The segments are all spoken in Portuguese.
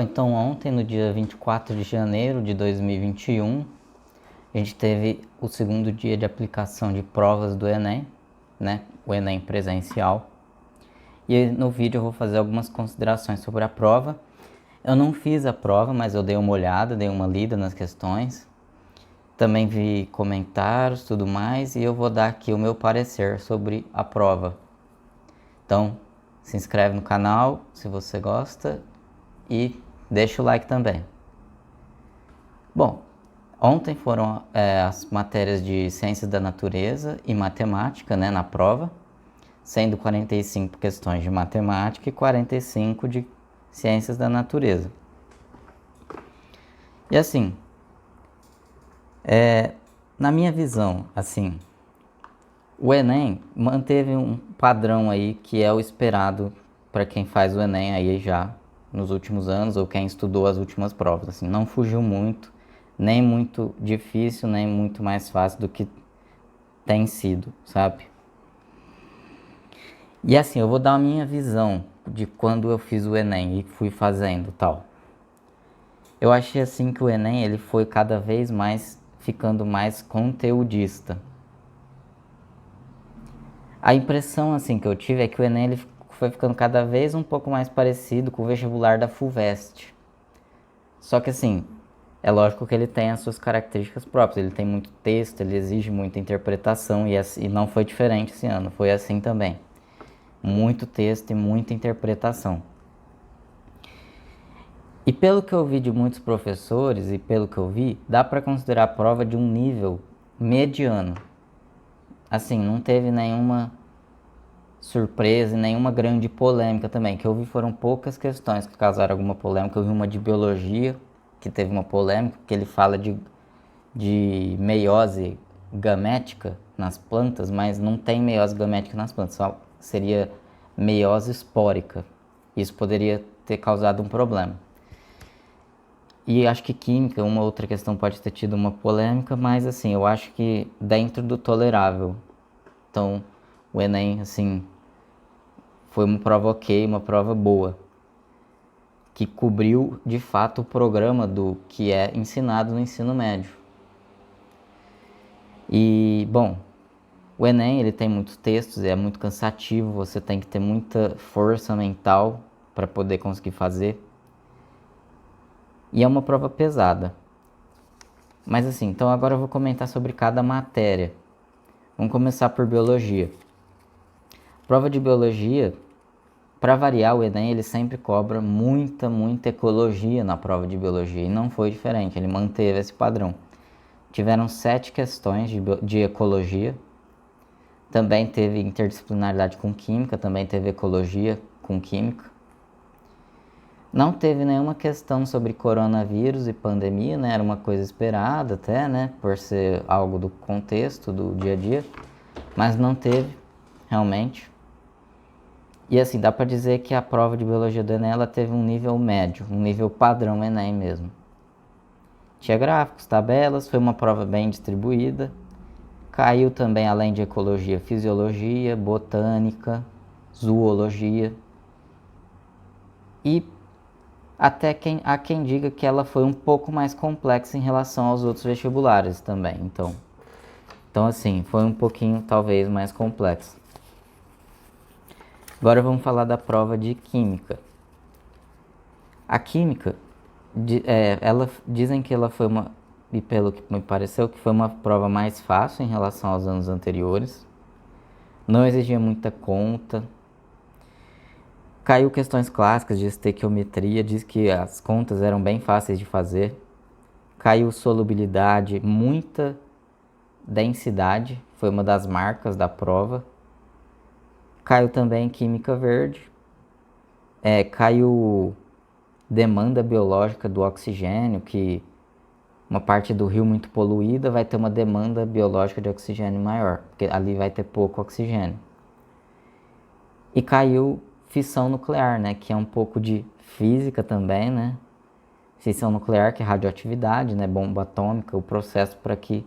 Então ontem, no dia 24 de janeiro de 2021, a gente teve o segundo dia de aplicação de provas do Enem, né? O Enem presencial. E no vídeo eu vou fazer algumas considerações sobre a prova. Eu não fiz a prova, mas eu dei uma olhada, dei uma lida nas questões. Também vi comentários, tudo mais, e eu vou dar aqui o meu parecer sobre a prova. Então, se inscreve no canal se você gosta e deixa o like também. Bom, ontem foram as matérias de Ciências da Natureza e Matemática, né, na prova, sendo 45 questões de Matemática e 45 de Ciências da Natureza. E assim, na minha visão, assim, o Enem manteve um padrão aí que é o esperado para quem faz o Enem aí já nos últimos anos ou quem estudou as últimas provas. Assim, não fugiu muito, nem muito difícil, nem muito mais fácil do que tem sido, sabe? E assim, eu vou dar a minha visão de quando eu fiz o Enem e fui fazendo tal. Eu achei assim que o Enem ele foi cada vez mais ficando mais conteudista. A impressão assim que eu tive é que o Enem ele foi ficando cada vez um pouco mais parecido com o vestibular da FUVEST. Só que assim, é lógico que ele tem as suas características próprias, ele tem muito texto, ele exige muita interpretação e não foi diferente esse ano, foi assim também. Muito texto e muita interpretação. E pelo que eu vi de muitos professores e pelo que eu vi, dá para considerar a prova de um nível mediano. Assim, não teve nenhuma surpresa e nenhuma grande polêmica também. Que eu vi foram poucas questões que causaram alguma polêmica. Eu vi uma de biologia, que teve uma polêmica, que ele fala de meiose gamética nas plantas, mas não tem meiose gamética nas plantas, só seria meiose espórica. Isso poderia ter causado um problema. E acho que química, uma outra questão pode ter tido uma polêmica, mas assim, eu acho que dentro do tolerável. Então, o Enem, assim, foi uma prova ok, uma prova boa, que cobriu de fato o programa do que é ensinado no ensino médio. E, bom, o Enem ele tem muitos textos, é muito cansativo, você tem que ter muita força mental para poder conseguir fazer. E é uma prova pesada. Mas assim, então agora eu vou comentar sobre cada matéria. Vamos começar por biologia. Prova de biologia, para variar, o Enem ele sempre cobra muita ecologia na prova de biologia e não foi diferente, ele manteve esse padrão. Tiveram 7 questões de ecologia, também teve interdisciplinaridade com química, também teve ecologia com química. Não teve nenhuma questão sobre coronavírus e pandemia, né? Era uma coisa esperada até, né? Por ser algo do contexto do dia a dia, mas não teve, realmente. E assim, dá para dizer que a prova de biologia do Enem ela teve um nível médio, um nível padrão Enem mesmo. Tinha gráficos, tabelas, foi uma prova bem distribuída. Caiu também, além de ecologia, fisiologia, botânica, zoologia. E até há quem diga que ela foi um pouco mais complexa em relação aos outros vestibulares também. Então assim, foi um pouquinho talvez mais complexa. Agora vamos falar da prova de química. A química, dizem que ela foi e pelo que me pareceu, que foi uma prova mais fácil em relação aos anos anteriores. Não exigia muita conta. Caiu questões clássicas de estequiometria, diz que as contas eram bem fáceis de fazer. Caiu solubilidade, muita densidade, foi uma das marcas da prova. Caiu também química verde. Caiu demanda biológica do oxigênio, que uma parte do rio muito poluída vai ter uma demanda biológica de oxigênio maior, porque ali vai ter pouco oxigênio. E caiu fissão nuclear, né, que é um pouco de física também, né? Fissão nuclear, que é radioatividade, né, bomba atômica, o processo para que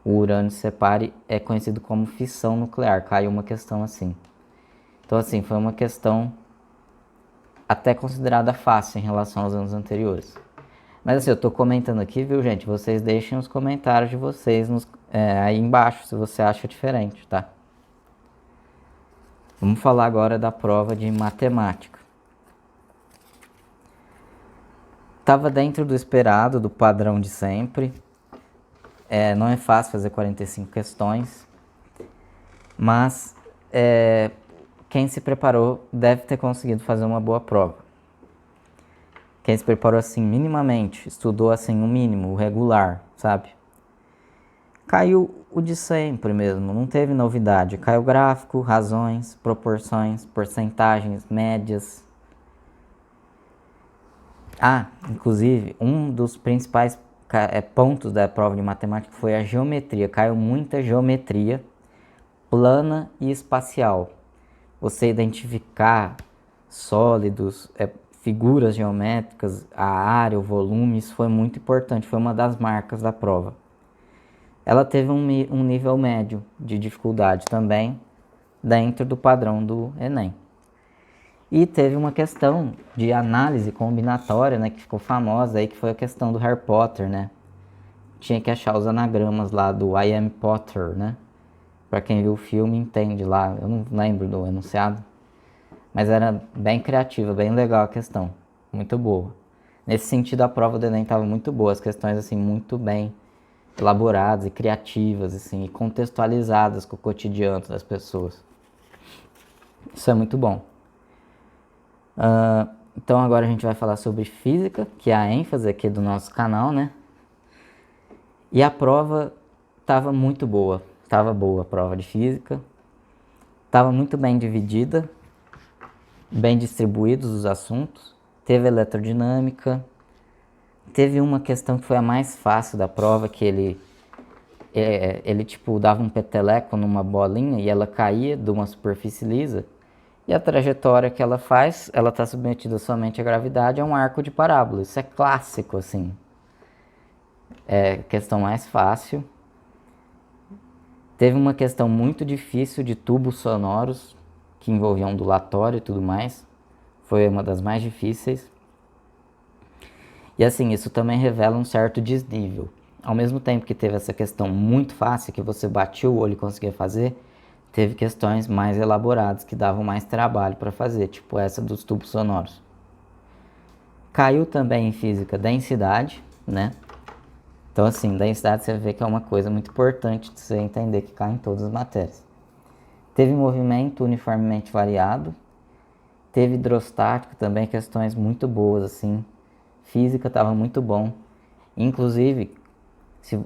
o urânio se separe é conhecido como fissão nuclear. Caiu uma questão assim. Então assim, foi uma questão até considerada fácil em relação aos anos anteriores. Mas assim, eu tô comentando aqui, viu, gente? Vocês deixem os comentários de vocês aí embaixo, se você acha diferente, tá? Vamos falar agora da prova de matemática. Tava dentro do esperado, do padrão de sempre. Não é fácil fazer 45 questões, mas quem se preparou deve ter conseguido fazer uma boa prova. Quem se preparou assim minimamente, estudou assim o mínimo, o regular, sabe? Caiu o de sempre mesmo, não teve novidade. Caiu gráfico, razões, proporções, porcentagens, médias. Inclusive, um dos principais pontos da prova de matemática foi a geometria. Caiu muita geometria plana e espacial. Você identificar sólidos, figuras geométricas, a área, o volume, isso foi muito importante, foi uma das marcas da prova. Ela teve um nível médio de dificuldade também, dentro do padrão do Enem. E teve uma questão de análise combinatória, né, que ficou famosa aí, que foi a questão do Harry Potter, né? Tinha que achar os anagramas lá do I am Potter, né? Pra quem viu o filme entende lá, eu não lembro do enunciado. Mas era bem criativa, bem legal a questão, muito boa. Nesse sentido, a prova do Enem estava muito boa, as questões assim muito bem elaboradas e criativas, assim, e contextualizadas com o cotidiano das pessoas. Isso é muito bom. Então agora a gente vai falar sobre física, que é a ênfase aqui do nosso canal, né? E a prova estava muito boa, estava boa a prova de física, estava muito bem dividida, bem distribuídos os assuntos, teve eletrodinâmica, teve uma questão que foi a mais fácil da prova, que ele tipo dava um peteleco numa bolinha e ela caía de uma superfície lisa, e a trajetória que ela faz, ela está submetida somente à gravidade, é um arco de parábola. Isso é clássico, assim. É a questão mais fácil. Teve uma questão muito difícil de tubos sonoros, que envolvia ondulatório e tudo mais. Foi uma das mais difíceis. E assim, isso também revela um certo desnível. Ao mesmo tempo que teve essa questão muito fácil, que você batia o olho e conseguia fazer, teve questões mais elaboradas, que davam mais trabalho para fazer, tipo essa dos tubos sonoros. Caiu também em física densidade, né? Então assim, densidade você vê que é uma coisa muito importante de você entender, que cai em todas as matérias. Teve movimento uniformemente variado, teve hidrostático também, questões muito boas, assim. Física estava muito bom. Inclusive,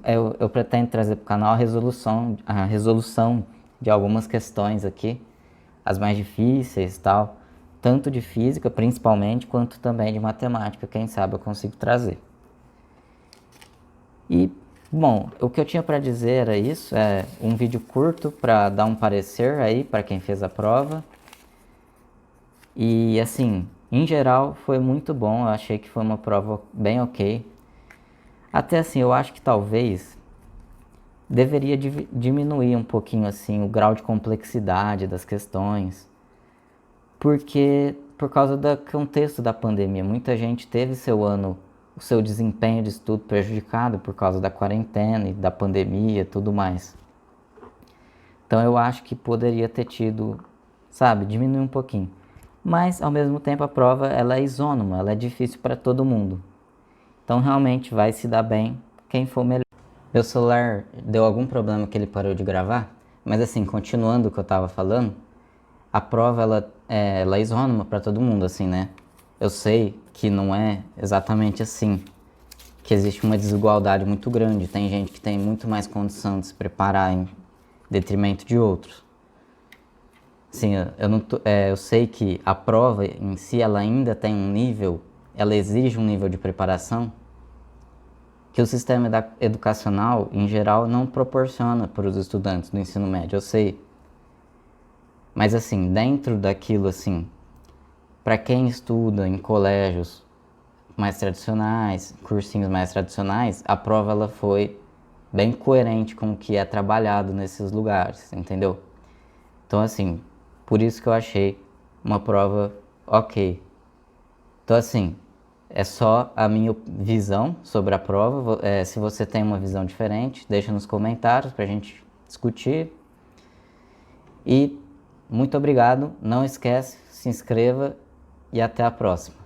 eu pretendo trazer para o canal a resolução de algumas questões aqui, as mais difíceis e tal, tanto de física principalmente, quanto também de matemática, quem sabe eu consigo trazer. E, bom, o que eu tinha para dizer era isso, um vídeo curto para dar um parecer aí para quem fez a prova. E assim, em geral foi muito bom, eu achei que foi uma prova bem ok. Até assim, eu acho que talvez deveria diminuir um pouquinho assim o grau de complexidade das questões, porque por causa do contexto da pandemia, muita gente teve o seu desempenho de estudo prejudicado por causa da quarentena e da pandemia e tudo mais. Então eu acho que poderia ter tido, sabe, diminuir um pouquinho. Mas ao mesmo tempo a prova ela é isônoma, ela é difícil para todo mundo. Então realmente vai se dar bem quem for melhor. Meu celular deu algum problema que ele parou de gravar, mas assim, continuando o que eu estava falando, a prova ela é isônoma para todo mundo, assim, né? Eu sei que não é exatamente assim, que existe uma desigualdade muito grande, tem gente que tem muito mais condição de se preparar em detrimento de outros. Assim, eu sei que a prova em si ela ainda tem um nível, ela exige um nível de preparação que o sistema educacional, em geral, não proporciona para os estudantes do ensino médio, eu sei. Mas assim, dentro daquilo assim, para quem estuda em colégios mais tradicionais, cursinhos mais tradicionais, a prova ela foi bem coerente com o que é trabalhado nesses lugares, entendeu? Então assim, por isso que eu achei uma prova ok. Então, assim, é só a minha visão sobre a prova. Se você tem uma visão diferente, deixa nos comentários para a gente discutir. E muito obrigado. Não esquece, se inscreva e até a próxima.